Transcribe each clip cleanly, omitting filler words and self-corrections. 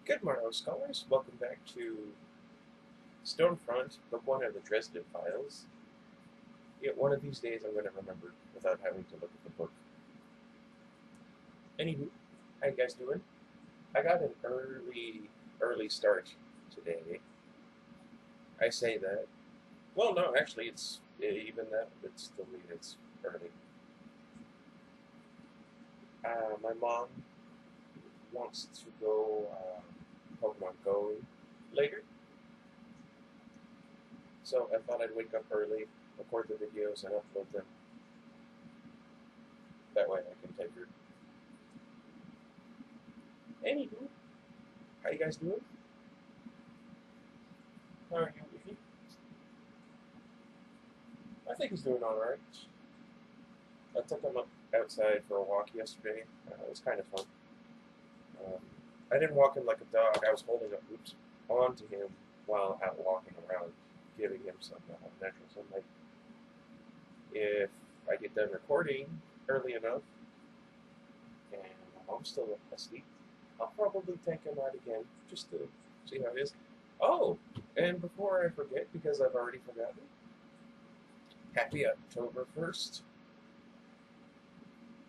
Good morrow, scholars. Welcome back to Stonefront, Book 1 of the Dresden Files. One of these days I'm going to remember without having to look at the book. Anywho, how you guys doing? I got an early start today. I say that. Well, no, actually, it's even that, but still mean it's early. My mom wants to go Pokemon Go later, so I thought I'd wake up early, record the videos, and upload them. That way I can take her. Anywho, how you guys doing? How are you, Leafy? I think he's doing all right. I took him outside for a walk yesterday. It was kind of fun. Um, I didn't walk him like a dog. I was holding up onto him while out walking around, giving him some natural sunlight. If I get done recording early enough and my mom's still asleep, I'll probably take him out again just to see how it is. Oh, and before I forget, because I've already forgotten, happy October 1st.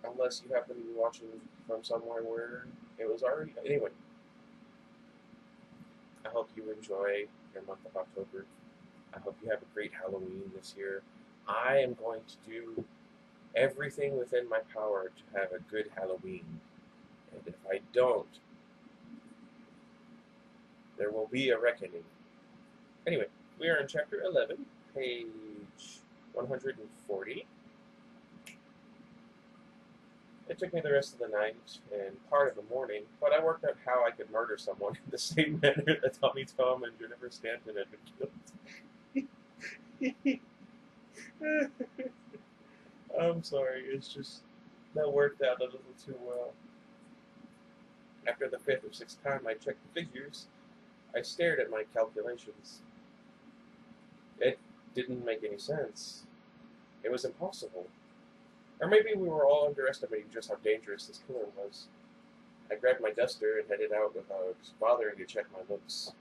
Unless you happen to be watching from somewhere where it was already. Anyway, I hope you enjoy your month of October. I hope you have a great Halloween this year. I am going to do everything within my power to have a good Halloween. And if I don't, there will be a reckoning. Anyway, we are in chapter 11, page 140. It took me the rest of the night and part of the morning, but I worked out how I could murder someone in the same manner that Tommy Tom and Jennifer Stanton had been killed. I'm sorry, it's just that worked out a little too well. After the fifth or sixth time I checked the figures, I stared at my calculations. It didn't make any sense. It was impossible. Or maybe we were all underestimating just how dangerous this killer was. I grabbed my duster and headed out without bothering to check my looks.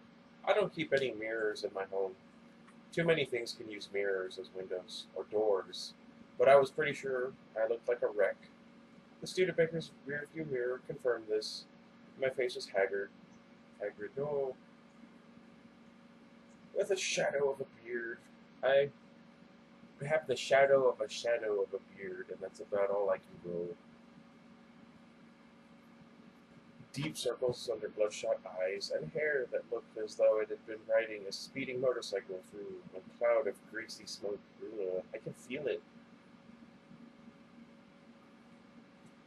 I don't keep any mirrors in my home. Too many things can use mirrors as windows or doors, but I was pretty sure I looked like a wreck. The Studebaker's rearview mirror confirmed this. My face was haggard. Haggard, no. With a shadow of a beard. I have the shadow of a beard, and that's about all I can grow. Deep circles under bloodshot eyes, and hair that looked as though it had been riding a speeding motorcycle through a cloud of greasy smoke. Ugh, I can feel it.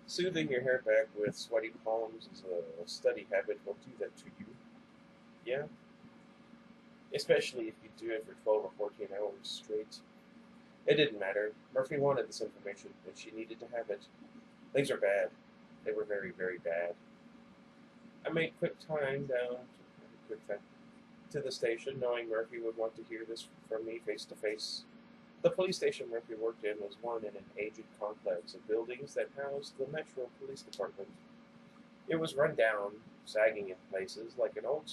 Soothing your hair back with sweaty palms is a steady habit. Will do that to you. Yeah? Especially if you do it for 12 or 14 hours straight. It didn't matter. Murphy wanted this information, and she needed to have it. Things are bad. They were very, very bad. I made quick time to the station, knowing Murphy would want to hear this from me face to face. The police station Murphy worked in was one in an aged complex of buildings that housed the Metro Police Department. It was run down, sagging in places, like an old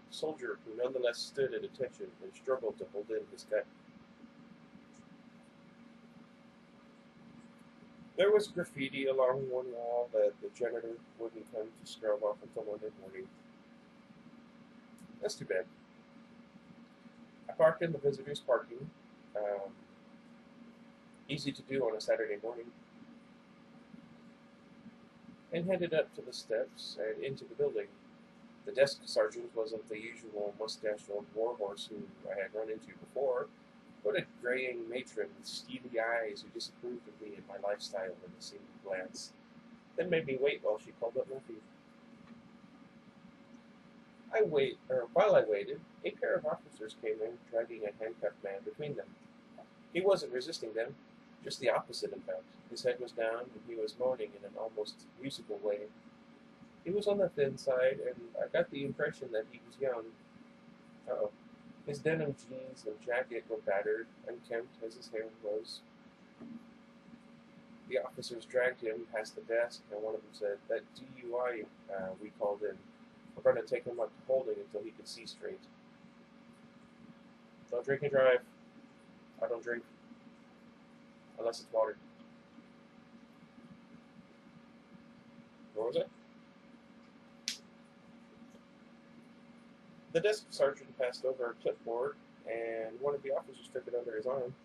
soldier who nonetheless stood at attention and struggled to hold in his gut. There was graffiti along one wall that the janitor wouldn't come to scrub off until Monday morning. That's too bad. I parked in the visitors' parking. Easy to do on a Saturday morning. And headed up to the steps and into the building. The desk sergeant wasn't the usual mustached old warhorse who I had run into before, but a graying matron with steely eyes who disapproved of me and my lifestyle in a single glance, then made me wait while she called up Murphy. While I waited, a pair of officers came in, dragging a handcuffed man between them. He wasn't resisting them, just the opposite, in fact. His head was down, and he was moaning in an almost musical way. He was on the thin side, and I got the impression that he was young. Uh-oh. His denim jeans and jacket were battered, unkempt as his hair was. The officers dragged him past the desk, and one of them said, "That DUI we called in going to take him up to holding until he could see straight. Don't drink and drive. I don't drink. Unless it's water. What was it? The desk sergeant passed over a clipboard, and one of the officers took it under his arm.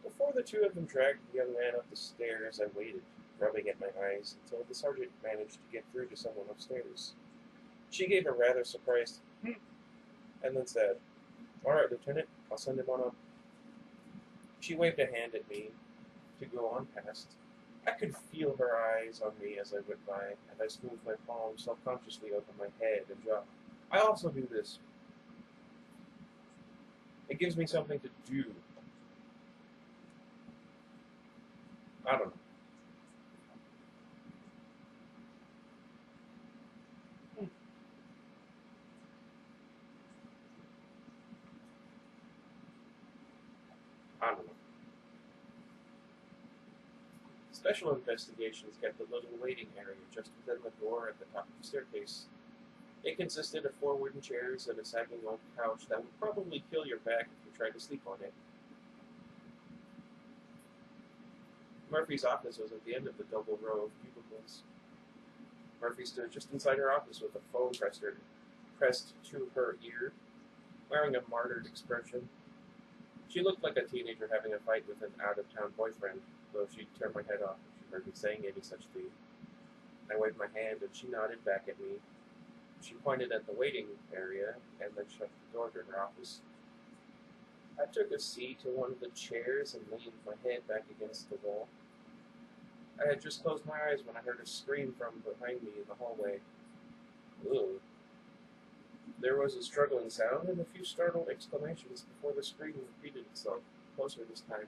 Before the two of them dragged the young man up the stairs, I waited, rubbing at my eyes, until the sergeant managed to get through to someone upstairs. She gave a rather surprised and then said, "All right, Lieutenant, I'll send him on up." She waved a hand at me to go on past. I could feel her eyes on me as I went by, and I smoothed my palm self-consciously over my head and jaw. I also do this. It gives me something to do. I don't know. I don't know. Special investigations kept a little waiting area just within the door at the top of the staircase. It consisted of 4 wooden chairs and a sagging old couch that would probably kill your back if you tried to sleep on it. Murphy's office was at the end of the double row of cubicles. Murphy stood just inside her office with a phone pressed to her ear, wearing a martyred expression. She looked like a teenager having a fight with an out-of-town boyfriend, though she turned my head off if she heard me saying any such thing. I waved my hand and she nodded back at me. She pointed at the waiting area and then shut the door to her office. I took a seat in one of the chairs and leaned my head back against the wall. I had just closed my eyes when I heard a scream from behind me in the hallway. Ugh. There was a struggling sound and a few startled exclamations before the scream repeated itself, closer this time.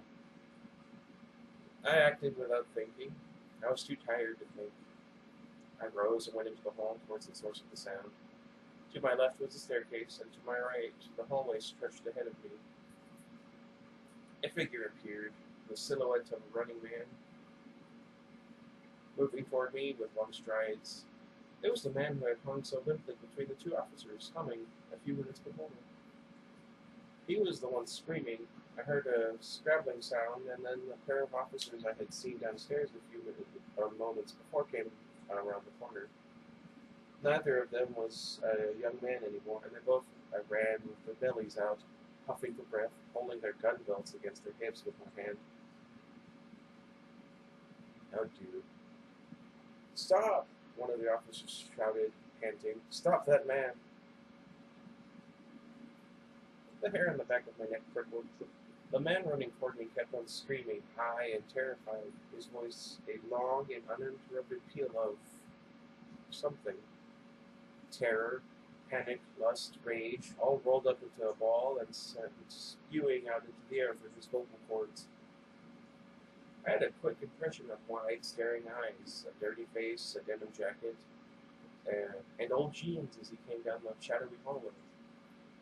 I acted without thinking. I was too tired to think. I rose and went into the hall towards the source of the sound. To my left was the staircase, and to my right, the hallway stretched ahead of me. A figure appeared, the silhouette of a running man, moving toward me with long strides. It was the man who had hung so limply between the 2 officers, humming a few minutes before me. He was the one screaming. I heard a scrabbling sound, and then the pair of officers I had seen downstairs a few moments before came around the corner. Neither of them was a young man anymore, and they both ran with their bellies out, puffing for breath, holding their gun belts against their hips with my hand. "Oh, dude. Stop!" one of the officers shouted, panting. "Stop that man!" The hair on the back of my neck prickled. The man running toward me kept on screaming, high and terrified, his voice a long and uninterrupted peal of something. Terror, panic, lust, rage, all rolled up into a ball and spewing out into the air through his vocal cords. I had a quick impression of wide, staring eyes, a dirty face, a denim jacket, and old jeans as he came down the shadowy hallway.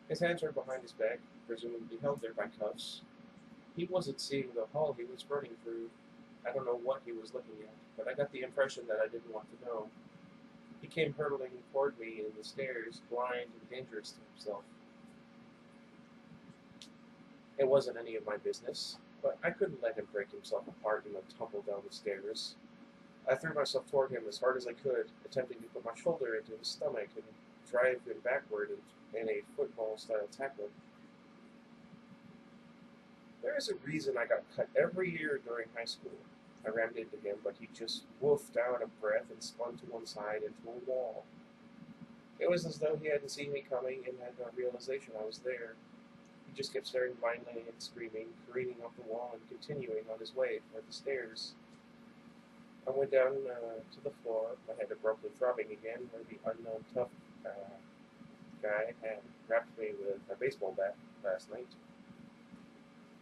His hands were behind his back, presumably held there by cuffs. He wasn't seeing the hall he was running through. I don't know what he was looking at, but I got the impression that I didn't want to know. He came hurtling toward me in the stairs, blind and dangerous to himself. It wasn't any of my business, but I couldn't let him break himself apart and then tumble down the stairs. I threw myself toward him as hard as I could, attempting to put my shoulder into his stomach and drive him backward in a football-style tackle. There is a reason I got cut every year during high school. I rammed into him, but he just woofed out of breath and spun to one side into a wall. It was as though he hadn't seen me coming and had no realization I was there. He just kept staring blindly and screaming, careening off the wall and continuing on his way toward the stairs. I went down to the floor, my head abruptly throbbing again, where the unknown tough guy had wrapped me with a baseball bat last night.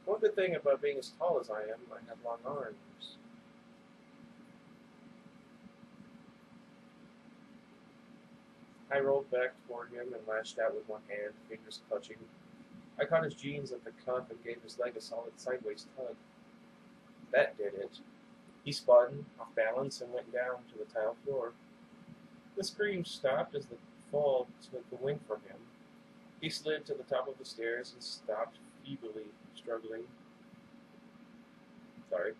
One good thing about being as tall as I am, I have long arms. I rolled back toward him and lashed out with one hand, fingers clutching. I caught his jeans at the cuff and gave his leg a solid sideways tug. That did it. He spun, off balance, and went down to the tile floor. The scream stopped as the fall took a wing from him. He slid to the top of the stairs and stopped feebly, struggling. Sorry.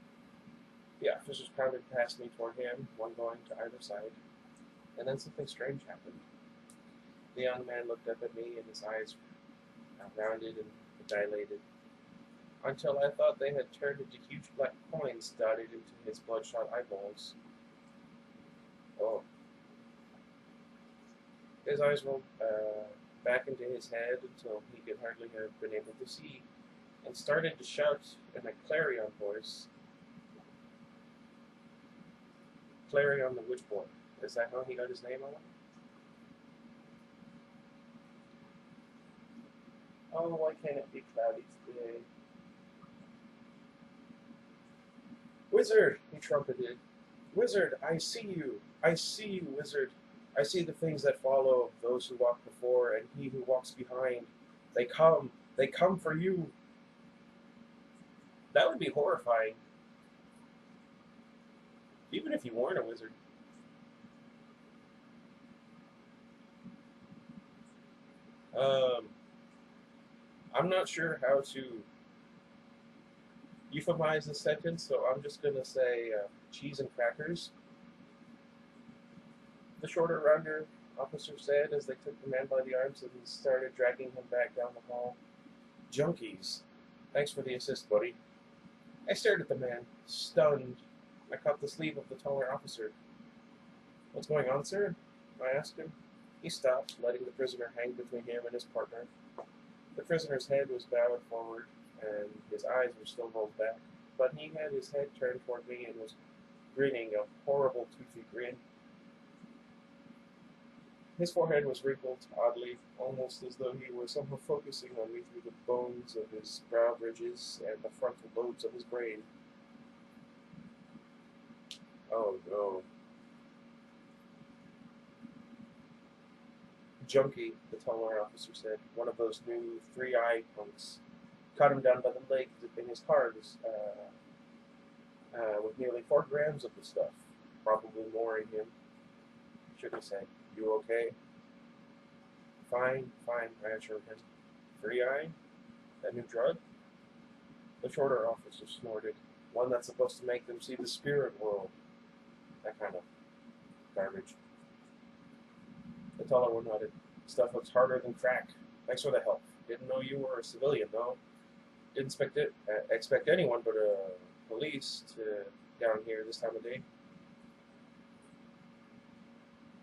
The officers pounded past me toward him, one going to either side. And then something strange happened. The young man looked up at me, and his eyes rounded and dilated, until I thought they had turned into huge black coins dotted into his bloodshot eyeballs. Oh. His eyes rolled back into his head until he could hardly have been able to see, and started to shout in a clarion voice. Clarion the Witchboard. Is that how he got his name on it? Oh, why can't it be cloudy today? Wizard, he trumpeted. Wizard, I see you. I see you, wizard. I see the things that follow, those who walk before and he who walks behind. They come for you. That would be horrifying. Even if you weren't a wizard. I'm not sure how to euphemize this sentence, so I'm just going to say cheese and crackers. The shorter, rounder officer said as they took the man by the arms and started dragging him back down the hall. Junkies. Thanks for the assist, buddy. I stared at the man, stunned. I caught the sleeve of the taller officer. What's going on, sir? I asked him. He stopped, letting the prisoner hang between him and his partner. The prisoner's head was bowed forward, and his eyes were still rolled back, but he had his head turned toward me and was grinning a horrible toothy grin. His forehead was wrinkled oddly, almost as though he were somehow focusing on me through the bones of his brow ridges and the frontal lobes of his brain. Oh no. Junkie, the taller officer said, one of those new ThreeEye punks. Caught him down by the leg in his car with nearly 4 grams of the stuff, probably more in him. Shook his head. You okay? Fine, I assured him. ThreeEye? That new drug? The shorter officer snorted. One that's supposed to make them see the spirit world. That kind of garbage. The taller one nodded. Stuff looks harder than crack. Thanks for the help. Didn't know you were a civilian, though. Didn't expect anyone but police to down here this time of day.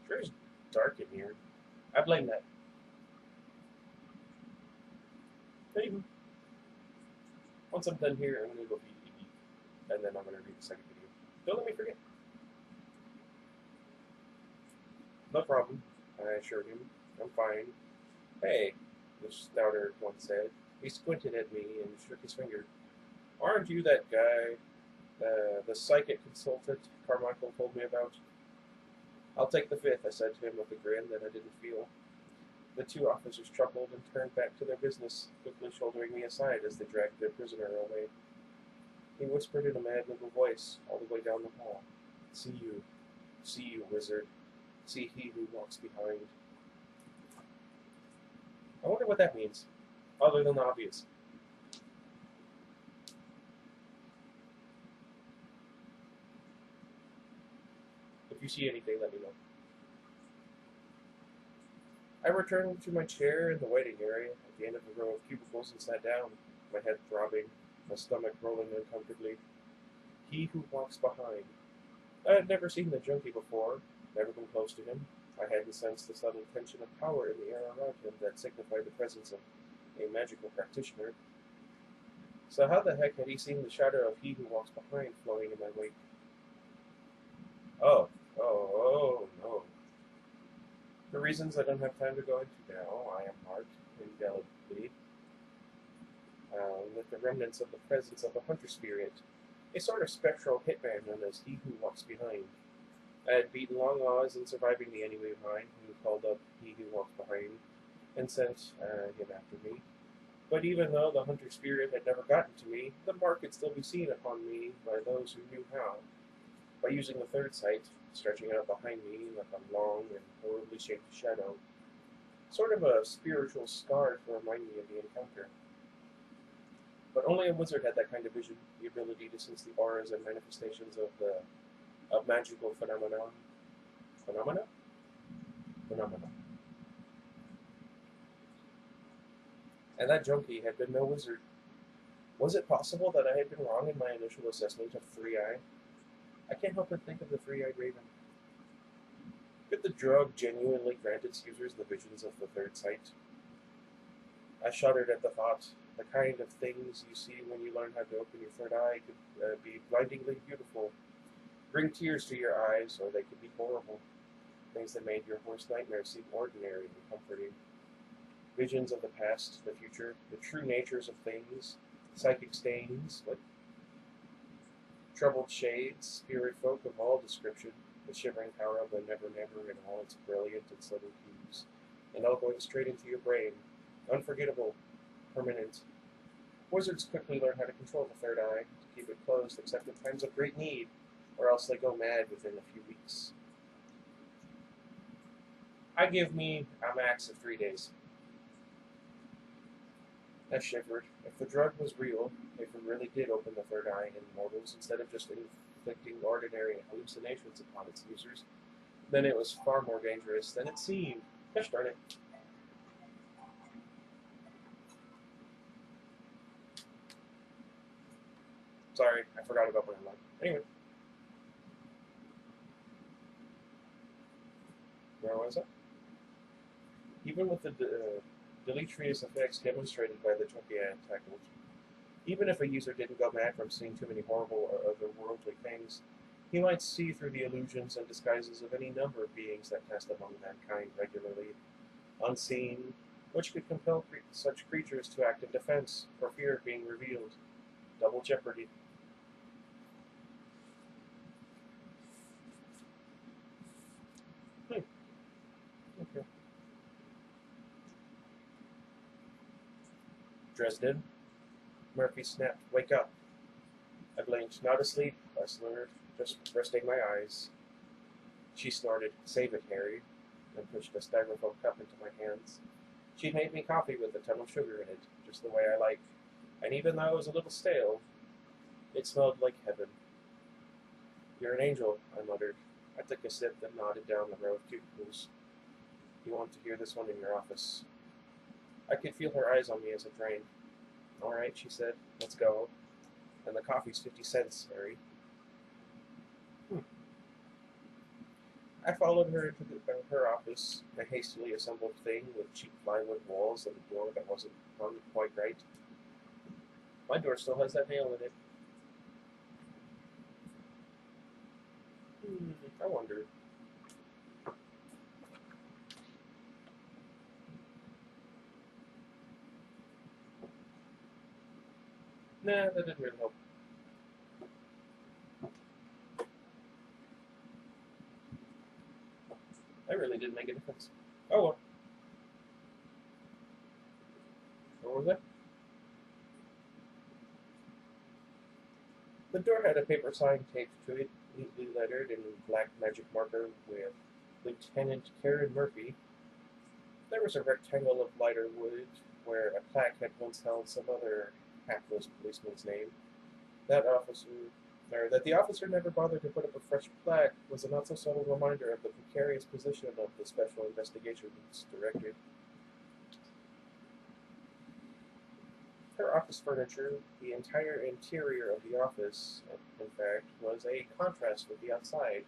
Sure it's dark in here. I blame that. Anyway, once I'm done here, I'm going to go eat, and then I'm going to read the second video. Don't let me forget. No problem, I assured him. I'm fine. Hey, the stouter one said. He squinted at me and shook his finger. Aren't you that guy, the psychic consultant Carmichael told me about? I'll take the 5th, I said to him with a grin that I didn't feel. The 2 officers chuckled and turned back to their business, quickly shouldering me aside as they dragged their prisoner away. He whispered in a mad little voice all the way down the hall. See you, wizard. See he who walks behind. I wonder what that means, other than the obvious. If you see anything, let me know. I returned to my chair in the waiting area at the end of the row of cubicles and sat down, my head throbbing, my stomach rolling uncomfortably. He who walks behind. I had never seen the junkie before, never been close to him. I hadn't sensed the subtle tension of power in the air around him that signified the presence of a magical practitioner. So how the heck had he seen the shadow of he who walks behind flowing in my wake? Oh, no. For reasons I don't have time to go into now, I am marked indelibly with the remnants of the presence of a hunter spirit, a sort of spectral hitman known as he who walks behind. I had beaten long odds in surviving the enemy of mine, who called up he who walks behind, and sent him after me. But even though the hunter spirit had never gotten to me, the mark could still be seen upon me by those who knew how. By using the 3rd sight, stretching out behind me like a long and horribly shaped shadow, sort of a spiritual scar to remind me of the encounter. But only a wizard had that kind of vision, the ability to sense the auras and manifestations of magical phenomena. And that junkie had been no wizard. Was it possible that I had been wrong in my initial assessment of ThreeEye? I can't help but think of the three-eyed raven. Could the drug genuinely grant its users the visions of the third sight? I shuddered at the thought. The kind of things you see when you learn how to open your third eye could be blindingly beautiful, bring tears to your eyes, or they could be horrible. Things that made your worst nightmares seem ordinary and comforting. Visions of the past, the future, the true natures of things, psychic stains, like troubled shades, spirit folk of all description, the shivering power of the Never Never in all its brilliant and subtle hues, and all going straight into your brain, unforgettable, permanent. Wizards quickly learn how to control the third eye, to keep it closed except in times of great need, or else they go mad within a few weeks. I give me a max of 3 days. I shivered. If the drug was real, if it really did open the third eye in mortals instead of just inflicting ordinary hallucinations upon its users, then it was far more dangerous than it seemed. Gosh darn it. Sorry, I forgot about my line. Anyway. Where was it? Even with the deleterious effects demonstrated by the junkie I tackled, even if a user didn't go mad from seeing too many horrible or otherworldly things, he might see through the illusions and disguises of any number of beings that passed among mankind regularly, unseen, which could compel such creatures to act in defense for fear of being revealed. Double jeopardy. Okay. Dresden. Murphy snapped. Wake up. I blinked. Not asleep, I slurred, just resting my eyes. She snorted. Save it, Harry, and pushed a styrofoam cup into my hands. She'd made me coffee with a ton of sugar in it, just the way I like, and even though it was a little stale, it smelled like heaven. You're an angel, I muttered. I took a sip, then nodded down the row of cubicles. You want to hear this one in your office. I could feel her eyes on me as it drained. All right, she said. Let's go. And the coffee's 50 cents, Harry. I followed her into her office, a hastily assembled thing with cheap plywood walls and a door that wasn't hung quite right. My door still has that nail in it. I wonder. Nah, that didn't really help. That really didn't make a difference. Oh well. What was that? The door had a paper sign taped to it, neatly lettered in black magic marker with Lieutenant Karen Murphy. There was a rectangle of lighter wood where a plaque had once held some other hapless policeman's name. That the officer never bothered to put up a fresh plaque was a not-so-subtle reminder of the precarious position of the Special Investigations Director. Her office furniture, the entire interior of the office, in fact, was a contrast with the outside.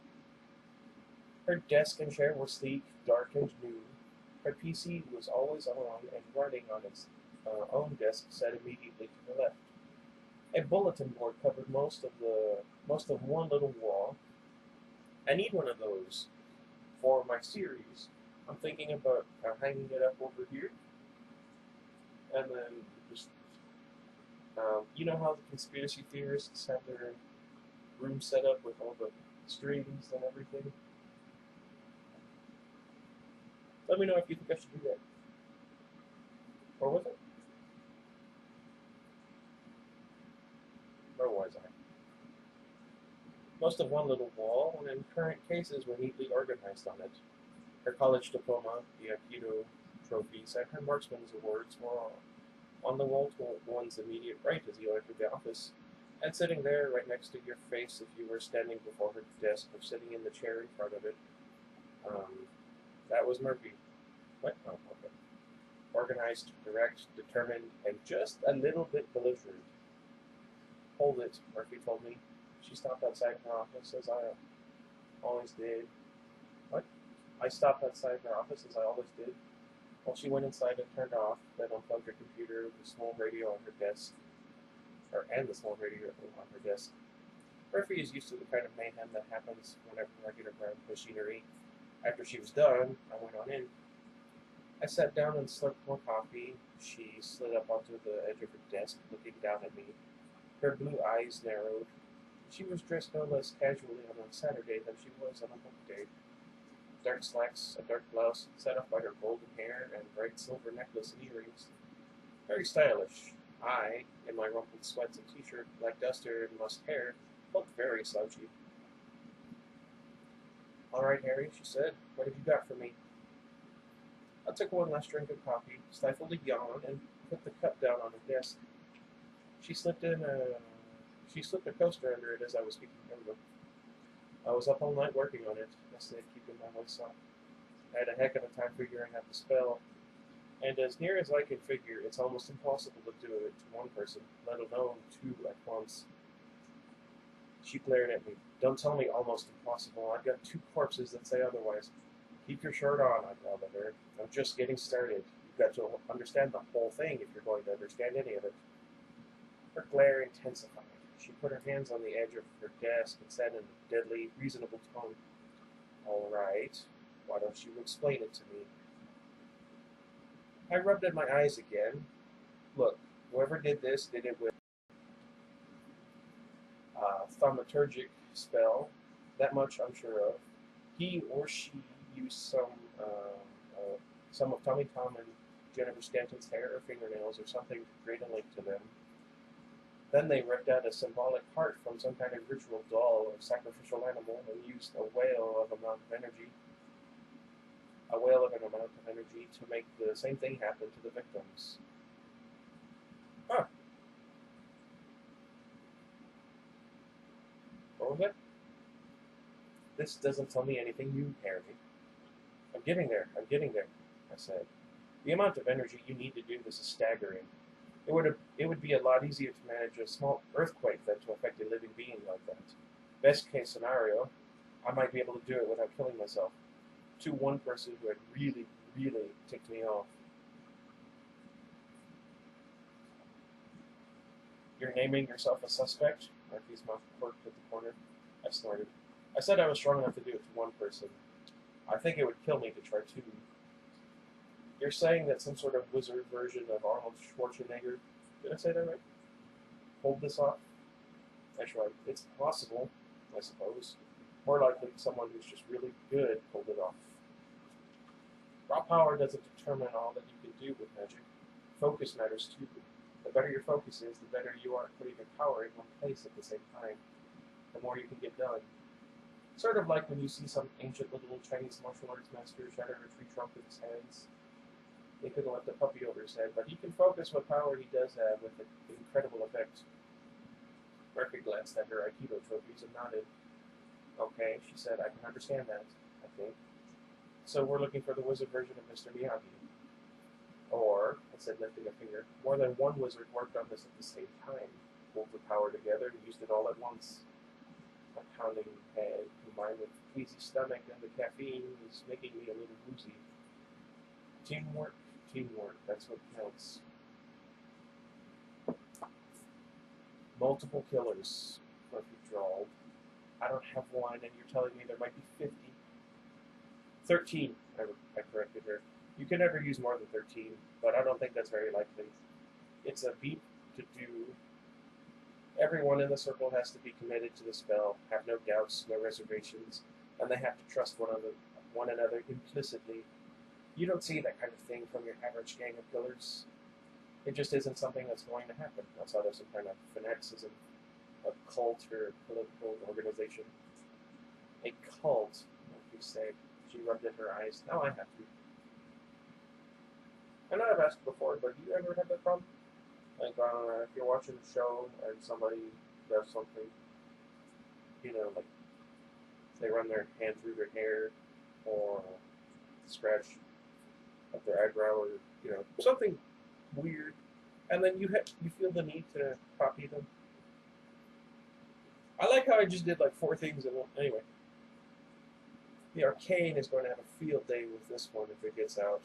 Her desk and chair were sleek, dark, and new. Her PC was always on and running on its own desk set immediately to the left. A bulletin board covered most of one little wall. I need one of those for my series. I'm thinking about hanging it up over here, and then just you know how the conspiracy theorists have their room set up with all the strings and everything. Let me know if you think I should do that. Or was it? Where was I? Most of one little wall, and current cases were neatly organized on it. Her college diploma, the Aikido trophies, and her marksman's awards were on the wall to one's immediate right as you entered the office, and sitting there right next to your face if you were standing before her desk or sitting in the chair in front of it. That was Murphy. What? Oh, okay. Organized, direct, determined, and just a little bit belligerent. Hold it, Murphy told me. She stopped outside her office as I always did. What? I stopped outside her office as I always did. Well, she went inside and turned off, then unplugged her computer, the small radio on her desk, and the small radio on her desk. Murphy is used to the kind of mayhem that happens whenever I get around machinery. After she was done, I went on in. I sat down and slurped more coffee. She slid up onto the edge of her desk, looking down at me. Her blue eyes narrowed. She was dressed no less casually on a Saturday than she was on a weekday. Dark slacks, a dark blouse, set off by her golden hair and bright silver necklace and earrings. Very stylish. I, in my rumpled sweats and t-shirt, black duster, and mussed hair, looked very slouchy. "All right, Harry," she said. "What have you got for me?" I took one last drink of coffee, stifled a yawn, and put the cup down on her desk. She slipped a coaster under it as I was speaking over. "I was up all night working on it," I said, keeping my voice soft. "I had a heck of a time figuring out the spell. And as near as I can figure, it's almost impossible to do it to one person, let alone two at once." She glared at me. "Don't tell me almost impossible. I've got two corpses that say otherwise." "Keep your shirt on," I growled at her. "I'm just getting started. You've got to understand the whole thing if you're going to understand any of it." Her glare intensified. She put her hands on the edge of her desk and said in a deadly, reasonable tone, "All right, why don't you explain it to me?" I rubbed at my eyes again. "Look, whoever did this did it with a thaumaturgic spell. That much I'm sure of. He or she used some of Tommy Tom and Jennifer Stanton's hair or fingernails or something to create a link to them. Then they ripped out a symbolic heart from some kind of ritual doll or sacrificial animal and used a whale of an amount of energy to make the same thing happen to the victims." Huh. What was it? "This doesn't tell me anything new, Harry." I'm getting there, I said. "The amount of energy you need to do this is staggering. It would be a lot easier to manage a small earthquake than to affect a living being like that. Best case scenario, I might be able to do it without killing myself. To one person who had really, really ticked me off." "You're naming yourself a suspect?" Murphy's mouth quirked at the corner. I snorted. "I said I was strong enough to do it to one person. I think it would kill me to try two." "You're saying that some sort of wizard version of Arnold Schwarzenegger, did I say that right, pulled this off?" I shrugged. "It's possible, I suppose. More likely someone who's just really good pulled it off. Raw power doesn't determine all that you can do with magic. Focus matters too. The better your focus is, the better you are at putting your power in one place at the same time. The more you can get done. Sort of like when you see some ancient little Chinese martial arts master shatter a tree trunk with his hands. He couldn't lift a puppy over his head, but he can focus what power he does have with an incredible effect." Murphy glanced at her Aikido trophies and nodded. "Okay," she said, "I can understand that, I think. So we're looking for the wizard version of Mr. Miyagi." "Or," I said, lifting a finger, "more than one wizard worked on this at the same time, pulled the power together and used it all at once." My pounding head, combined with the queasy stomach and the caffeine, is making me a little woozy. Teamwork, that's what counts. "Multiple killers," Murphy drawled. "I don't have one, and you're telling me there might be 50. 13, I corrected her. "You can never use more than 13, but I don't think that's very likely. It's a beep to do. Everyone in the circle has to be committed to the spell, have no doubts, no reservations, and they have to trust one another implicitly. You don't see that kind of thing from your average gang of killers. It just isn't something that's going to happen outside of some kind of fanaticism, a cult, or a political organization." "A cult," Murphy said. She rubbed at her eyes. "Now I have to." I know I've asked before, but do you ever have that problem? Like, if you're watching a show and somebody does something, like they run their hand through their hair or scratch up their eyebrow or, something weird, and then you feel the need to copy them. I like how I just did like 4 things in one. Anyway, the Arcane is going to have a field day with this one if it gets out.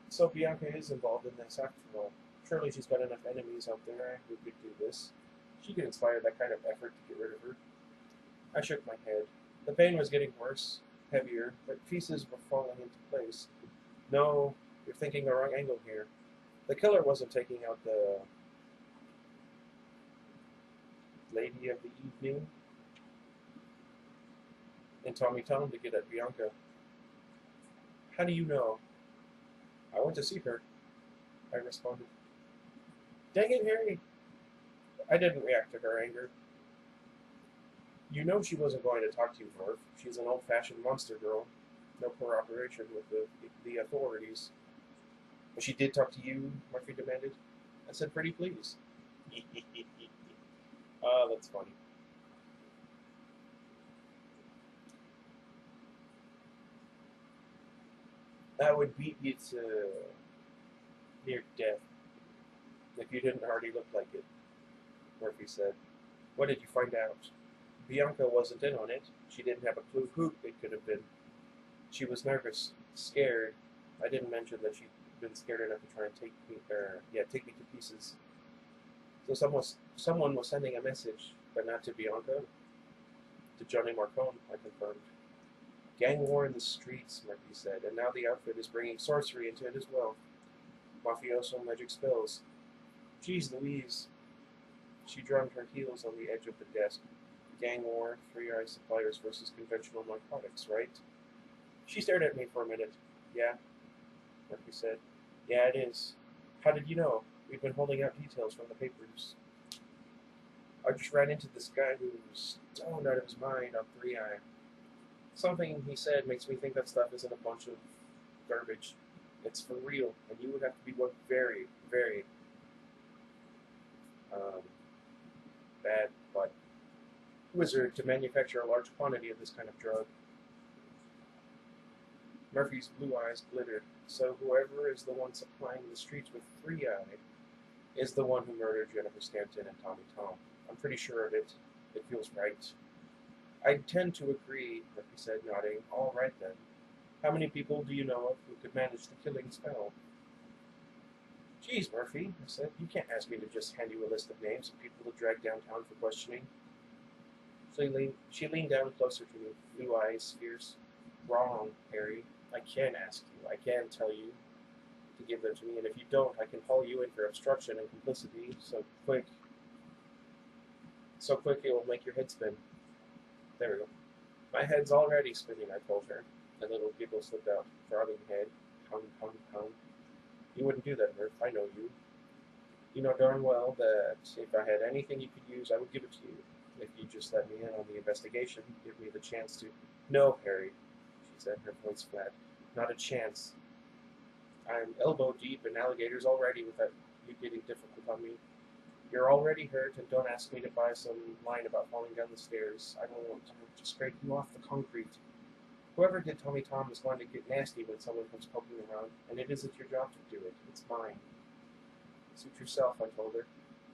So Bianca is involved in this after all. Surely she's got enough enemies out there who could do this. She could inspire that kind of effort to get rid of her. I shook my head. The pain was getting worse, heavier, but pieces were falling into place. No, you're thinking the wrong angle here. The killer wasn't taking out the lady of the evening in Tommy Tom to get at Bianca. How do you know? I went to see her, I responded. Dang it, Harry! I didn't react to her anger. You know she wasn't going to talk to you, Murph. She's an old-fashioned monster girl. No cooperation with the authorities. But she did talk to you, Murphy demanded. I said, pretty please. That's funny. I would beat you to near death if you didn't already look like it, Murphy said. What did you find out? Bianca wasn't in on it. She didn't have a clue who it could have been. She was nervous, scared. I didn't mention that she'd been scared enough to try and take me to pieces. So someone was sending a message, but not to Bianca. To Johnny Marcone, I confirmed. Gang war in the streets, Murphy said, and now the outfit is bringing sorcery into it as well. Mafioso magic spells. Geez Louise. She drummed her heels on the edge of the desk. Gang war, ThreeEye suppliers versus conventional narcotics, right? She stared at me for a minute. Yeah, Murphy said. Yeah, it is. How did you know? We've been holding out details from the papers. I just ran into this guy who was stoned out of his mind on ThreeEye. Something he said makes me think that stuff isn't a bunch of garbage. It's for real, and you would have to be one very, very bad but wizard to manufacture a large quantity of this kind of drug. Murphy's blue eyes glittered. So whoever is the one supplying the streets with ThreeEye is the one who murdered Jennifer Stanton and Tommy Tom. I'm pretty sure of it. It feels right. I tend to agree, Murphy said, nodding. All right, then. How many people do you know of who could manage the killing spell? Geez, Murphy, I said, you can't ask me to just hand you a list of names of people to drag downtown for questioning. She leaned down closer to me, blue eyes fierce. Wrong, Harry. I can ask you. I can tell you to give them to me, and if you don't, I can haul you in for obstruction and complicity so quick it will make your head spin. There we go. My head's already spinning, I told her. A little giggle slipped out. Throbbing head. Hum, hum, hum. You wouldn't do that, Murph. I know you. You know darn well that if I had anything you could use, I would give it to you. If you just let me in on the investigation, give me the chance to... No, Harry, she said, her voice flat. Not a chance. I'm elbow deep in alligators already without you getting difficult on me. You're already hurt, and don't ask me to buy some line about falling down the stairs. I don't want to scrape you off the concrete. Whoever did Tommy Tom is going to get nasty when someone comes poking around, and it isn't your job to do it. It's mine. Suit yourself, I told her.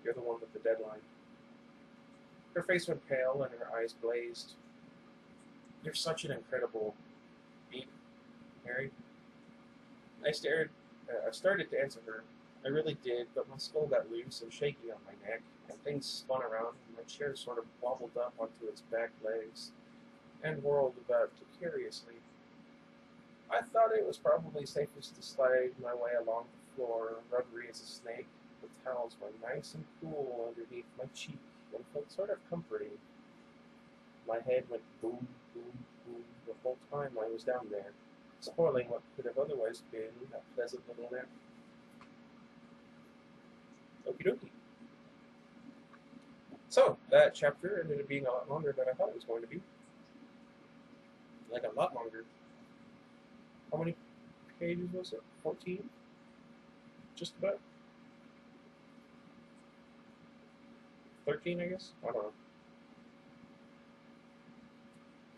You're the one with the deadline. Her face went pale, and her eyes blazed. You're such an incredible beat, Harry. I started to answer her. I really did, but my skull got loose and shaky on my neck, and things spun around, and my chair sort of wobbled up onto its back legs and whirled about precariously. I thought it was probably safest to slide my way along the floor, rubbery as a snake. The towels were nice and cool underneath my cheek and felt sort of comforting. My head went boom, boom, boom the whole time I was down there, spoiling what could have otherwise been a pleasant little nap. Okie dokie. So, that chapter ended up being a lot longer than I thought it was going to be. Like a lot longer. How many pages was it? 14? Just about? 13, I guess? I don't know.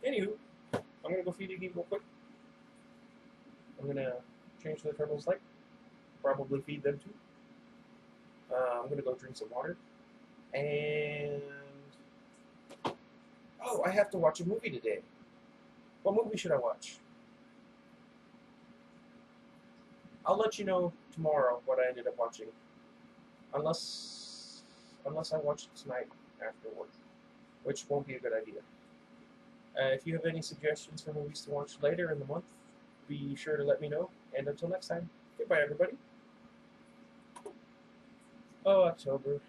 Anywho, I'm gonna go feed the geek real quick. I'm gonna change the turtle's light. Probably feed them too. I'm gonna go drink some water. And oh, I have to watch a movie today. What movie should I watch? I'll let you know tomorrow what I ended up watching. Unless I watch it tonight after work, which won't be a good idea. If you have any suggestions for movies to watch later in the month, be sure to let me know. And until next time, goodbye, everybody. Oh, October.